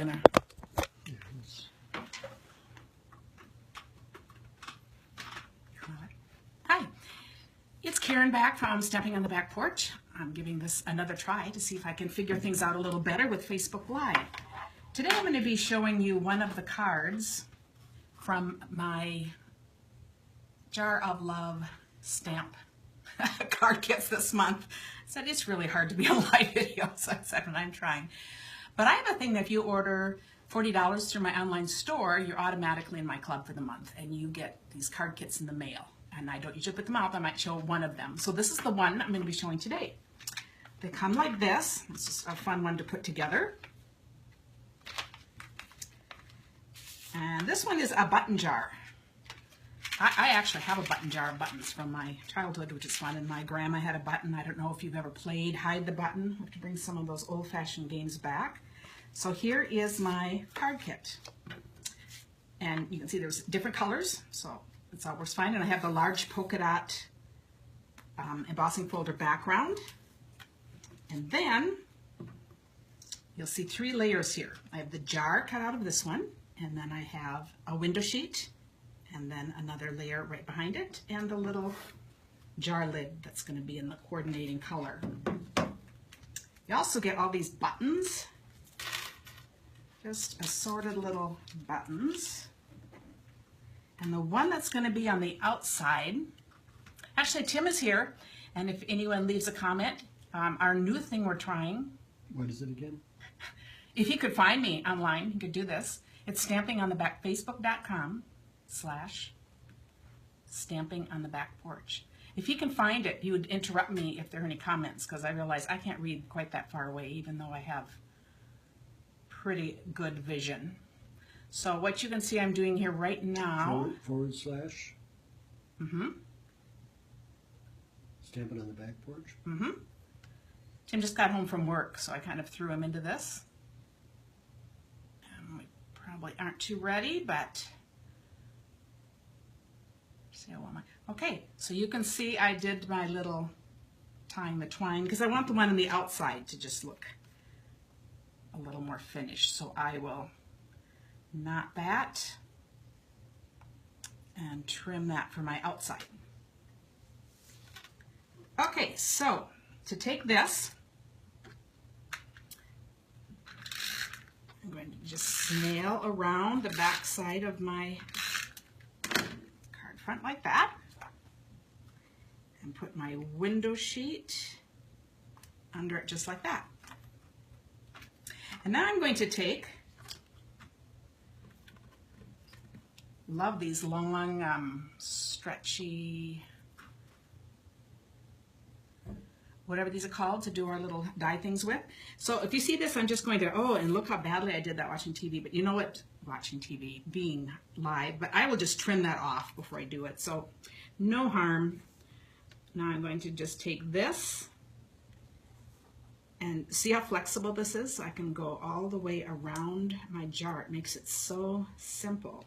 gonna. Hi, it's Karen back from Stamping on the Back Porch. I'm giving this another try to see if I can figure things out a little better with Facebook Live. Today I'm going to be showing you one of the cards from my Jar of Love stamp card kits this month. I said it's really hard to be on live video, so I said I'm trying. But I have a thing that if you order $40 through my online store, you're automatically in my club for the month, and you get these card kits in the mail. And I don't usually put them out, I might show one of them. So this is the one I'm going to be showing today. They come like this. It's just a fun one to put together. And this one is a button jar. I actually have a button jar of buttons from my childhood, which is fun, and my grandma had a button. I don't know if you've ever played Hide the Button. I have to bring some of those old-fashioned games back. So here is my card kit. And you can see there's different colors, so it's all works fine. And I have the large polka dot embossing folder background. And then you'll see 3 layers here. I have the jar cut out of this one, and then I have a window sheet, and then another layer right behind it, and the little jar lid that's going to be in the coordinating color. You also get all these buttons, just assorted little buttons. And the one that's going to be on the outside, actually Tim is here, and if anyone leaves a comment, our new thing we're trying. What is it again? If he could find me online, he could do this. It's stamping on the back, facebook.com/stamping on the back porch. If he can find it, he would interrupt me if there are any comments, because I realize I can't read quite that far away, even though I have pretty good vision. So what you can see I'm doing here right now. // Stamping on the back porch. Tim just got home from work, so I kind of threw him into this. And we probably aren't too ready, but see how am I? Okay, so you can see I did my little tying the twine because I want the one on the outside to just look a little more finished. So I will knot that and trim that for my outside. Okay, so to take this, I'm going to just snail around the back side of my card front like that and put my window sheet under it just like that. And now I'm going to take, love these long, stretchy, whatever these are called, to do our little die things with. So if you see this, I'm just going to, oh, and look how badly I did that watching TV. But you know what? Watching TV, being live. But I will just trim that off before I do it. So no harm. Now I'm going to just take this and see how flexible this is. So I can go all the way around my jar. It makes it so simple.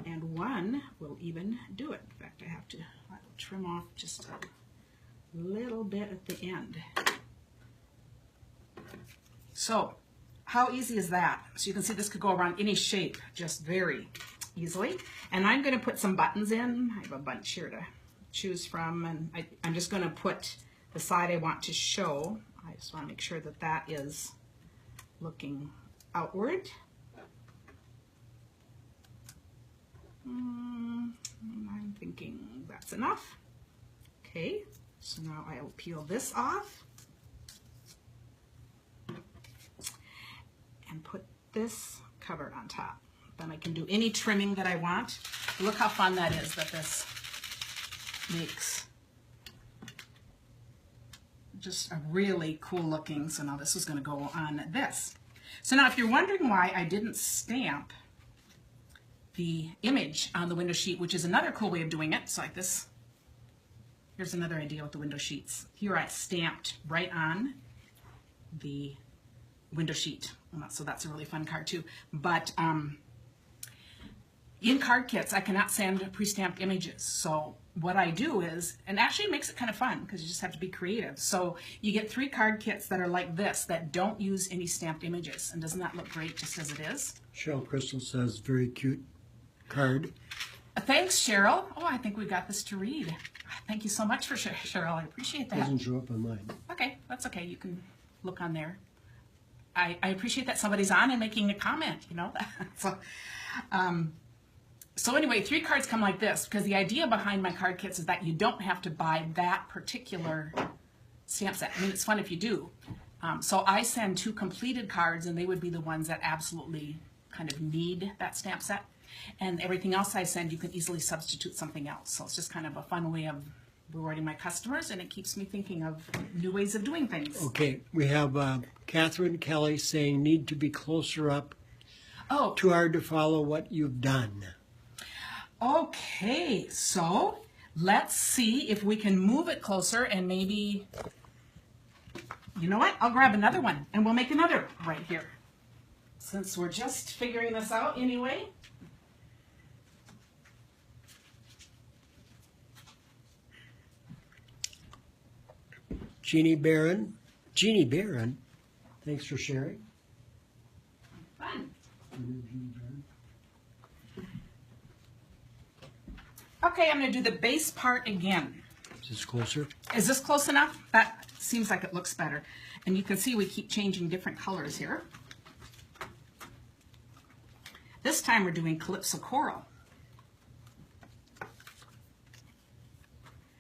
And one will even do it. In fact, I have to trim off just a little bit at the end. So, how easy is that? So you can see this could go around any shape just very easily. And I'm going to put some buttons in. I have a bunch here to choose from, and I'm just going to put the side I want to show. I just want to make sure that that is looking outward. I'm thinking that's enough. Okay, so now I'll peel this off and put this cover on top. Then I can do any trimming that I want. Look how fun that is that this makes. Just a really cool looking, so now this is going to go on this. So now if you're wondering why I didn't stamp the image on the window sheet, which is another cool way of doing it. So like this, here's another idea with the window sheets. Here I stamped right on the window sheet. So that's a really fun card too. But in card kits, I cannot send pre-stamped images. So what I do is, and actually it makes it kind of fun because you just have to be creative. So you get 3 card kits that are like this that don't use any stamped images. And doesn't that look great just as it is? Cheryl Crystal says, very cute card. Thanks, Cheryl. Oh, I think we got this to read. Thank you so much for Cheryl. I appreciate that. Doesn't show up on mine. Okay, that's okay. You can look on there. I appreciate that somebody's on and making a comment, you know. So anyway, 3 cards come like this because the idea behind my card kits is that you don't have to buy that particular stamp set. I mean, it's fun if you do. So I send 2 completed cards, and they would be the ones that absolutely kind of need that stamp set. And everything else I send, you can easily substitute something else. So it's just kind of a fun way of rewarding my customers, and it keeps me thinking of new ways of doing things. Okay, we have Catherine Kelly saying, need to be closer up. Oh. Too hard to follow what you've done. Okay, so let's see if we can move it closer and maybe, you know what? I'll grab another one and we'll make another right here. Since we're just figuring this out anyway. Jeannie Barron, thanks for sharing. Fun. Okay, I'm going to do the base part again. Is this closer? Is this close enough? That seems like it looks better. And you can see we keep changing different colors here. This time we're doing Calypso Coral.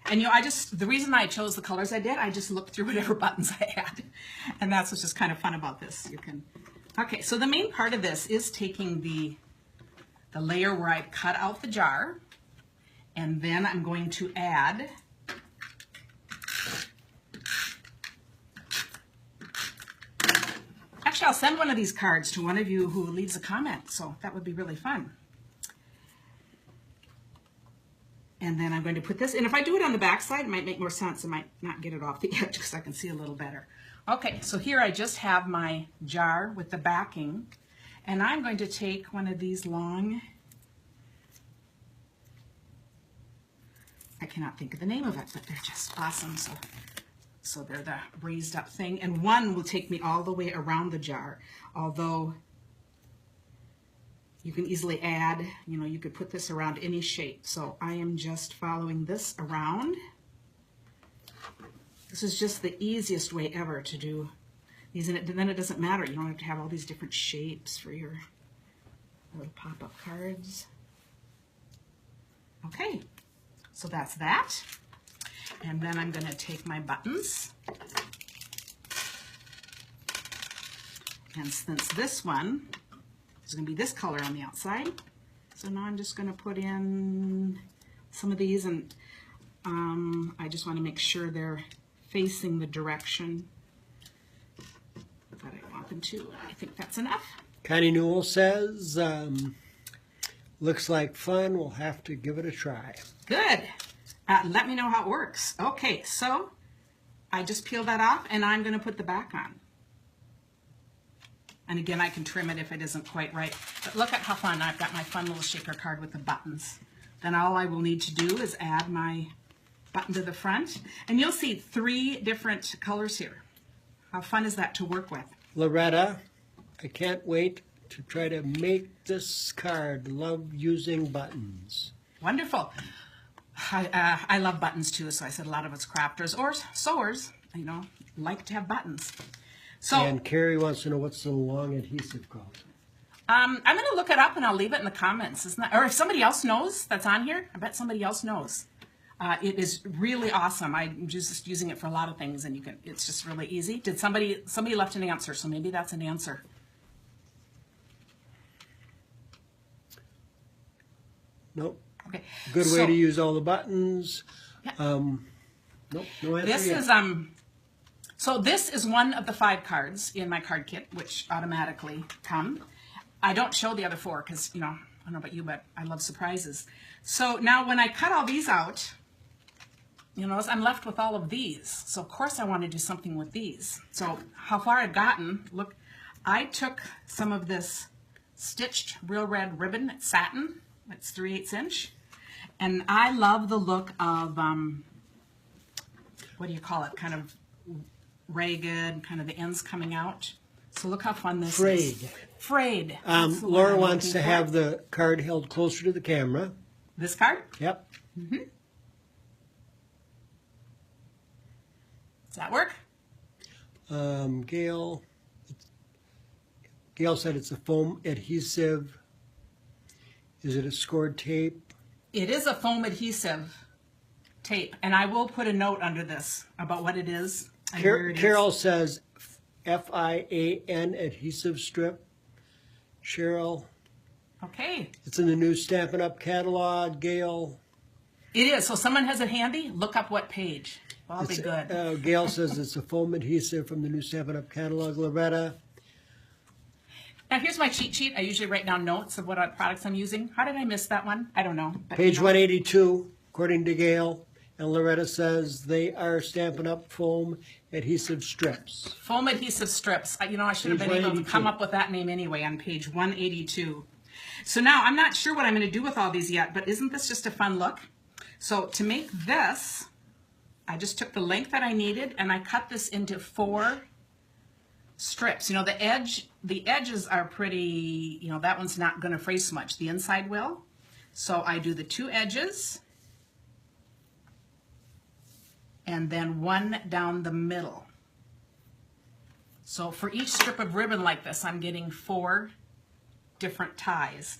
And you know, the reason I chose the colors I did, I just looked through whatever buttons I had. And that's what's just kind of fun about this. Okay, so the main part of this is taking the layer where I cut out the jar, and then I'm going to add actually, I'll send one of these cards to one of you who leaves a comment, so that would be really fun. And then I'm going to put this, and if I do it on the back side, it might make more sense. I might not get it off the edge because I can see a little better. Okay, so here I just have my jar with the backing, and I'm going to take one of these long, I cannot think of the name of it, but they're just awesome. So they're the raised up thing, and one will take me all the way around the jar, although you can easily add, you know, you could put this around any shape. So I am just following this around. This is just the easiest way ever to do these, and then it doesn't matter. You don't have to have all these different shapes for your little pop-up cards. Okay, so that's that. And then I'm going to take my buttons. And since this one is going to be this color on the outside, so now I'm just going to put in some of these, and I just want to make sure they're facing the direction that I want them to. I think that's enough. Connie Newell says, looks like fun. We'll have to give it a try. Good. Let me know how it works. Okay, so I just peeled that off, and I'm going to put the back on. And again, I can trim it if it isn't quite right. But look at how fun. I've got my fun little shaker card with the buttons. Then all I will need to do is add my button to the front. And you'll see 3 different colors here. How fun is that to work with? Loretta, I can't wait to try to make this card. Love using buttons. Wonderful. I love buttons too, so I said a lot of us crafters or sewers, you know, like to have buttons. So, and Carrie wants to know what's the long adhesive called. I'm going to look it up and I'll leave it in the comments. Isn't that, or if somebody else knows that's on here, I bet somebody else knows. It is really awesome. I'm just using it for a lot of things, and it's just really easy. Did somebody left an answer, so maybe that's an answer. Nope. Okay. Good way to use all the buttons. Yeah. Nope, no answer This yet. is so this is one of the 5 cards in my card kit, which automatically come. I don't show the other 4 because, you know, I don't know about you, but I love surprises. So now when I cut all these out, you know, I'm left with all of these. So of course I want to do something with these. So how far I've gotten, look, I took some of this stitched real red ribbon, satin, It's 3/8 inch. And I love the look of, what do you call it? Kind of ragged, kind of the ends coming out. So look how fun this is. Frayed. That's the word Laura I'm wants looking to for. have the card held closer to the camera. This card? Yep. Does that work? Gail said it's a foam adhesive. Is it a scored tape? It is a foam adhesive tape, and I will put a note under this about what it is and where it is. Carol says FIAN adhesive strip. Cheryl, Okay. it's in the new Stampin' Up! Catalog. Gail. It is. So someone has it handy? Look up what page. I'll be good. Gail says it's a foam adhesive from the new Stampin' Up! Catalog. Loretta. Now here's my cheat sheet. I usually write down notes of what products I'm using. How did I miss that one? I don't know. But, Page you know. 182, according to Gail. And Loretta says they are Stampin' Up! Foam adhesive strips. Foam adhesive strips. You know, I should have Page been able to 182. come up with that name anyway on page 182. So now I'm not sure what I'm going to do with all these yet, but isn't this just a fun look? So to make this, I just took the length that I needed and I cut this into 4 strips. You know, the edges are pretty, you know, that one's not going to fray so much. The inside will. So I do the 2 edges and then 1 down the middle. So for each strip of ribbon like this, I'm getting 4 different ties.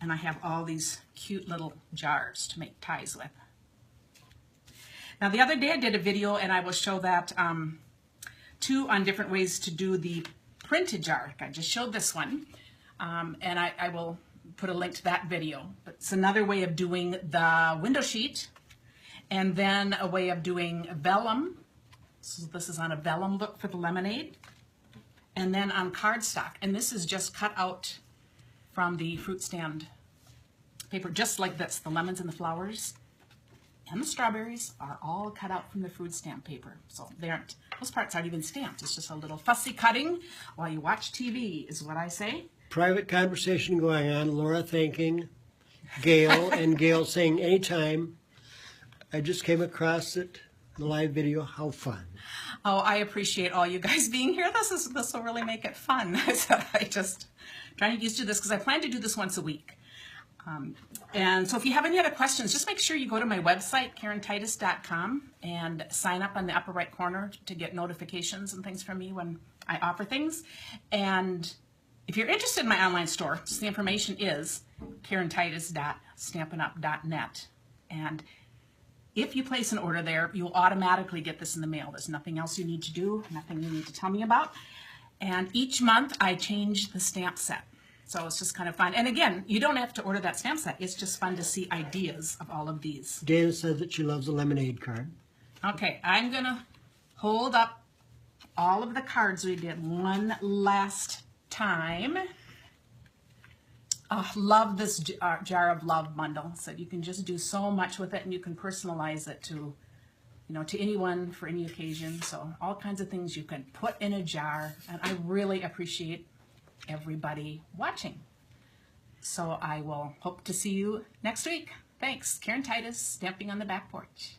And I have all these cute little jars to make ties with. Now the other day I did a video and I will show that 2 on different ways to do the printed jar. I just showed this one. And I will put a link to that video. But it's another way of doing the window sheet. And then a way of doing vellum. So this is on a vellum look for the lemonade. And then on cardstock. And this is just cut out from the fruit stand paper, just like this. The lemons and the flowers and the strawberries are all cut out from the food stamp paper. So they aren't, those parts aren't even stamped. It's just a little fussy cutting while you watch TV is what I say. Private conversation going on. Laura thanking Gail and Gail saying anytime. I just came across it, the live video. How fun. Oh, I appreciate all you guys being here. This will really make it fun. So I just trying to get used to this because I plan to do this once a week. And so if you have any other questions, just make sure you go to my website, KarenTitus.com, and sign up on the upper right corner to get notifications and things from me when I offer things. And if you're interested in my online store, just the information is KarenTitus.stampinup.net. And if you place an order there, you'll automatically get this in the mail. There's nothing else you need to do, nothing you need to tell me about. And each month I change the stamp set. So it's just kind of fun. And again, you don't have to order that stamp set. It's just fun to see ideas of all of these. Dana said that she loves a lemonade card. Okay, I'm going to hold up all of the cards we did one last time. Oh, love this jar of love bundle. So you can just do so much with it, and you can personalize it to, you know, to anyone for any occasion. So all kinds of things you can put in a jar, and I really appreciate everybody watching. So I will hope to see you next week. Thanks. Karen Titus, Stamping on the Back Porch.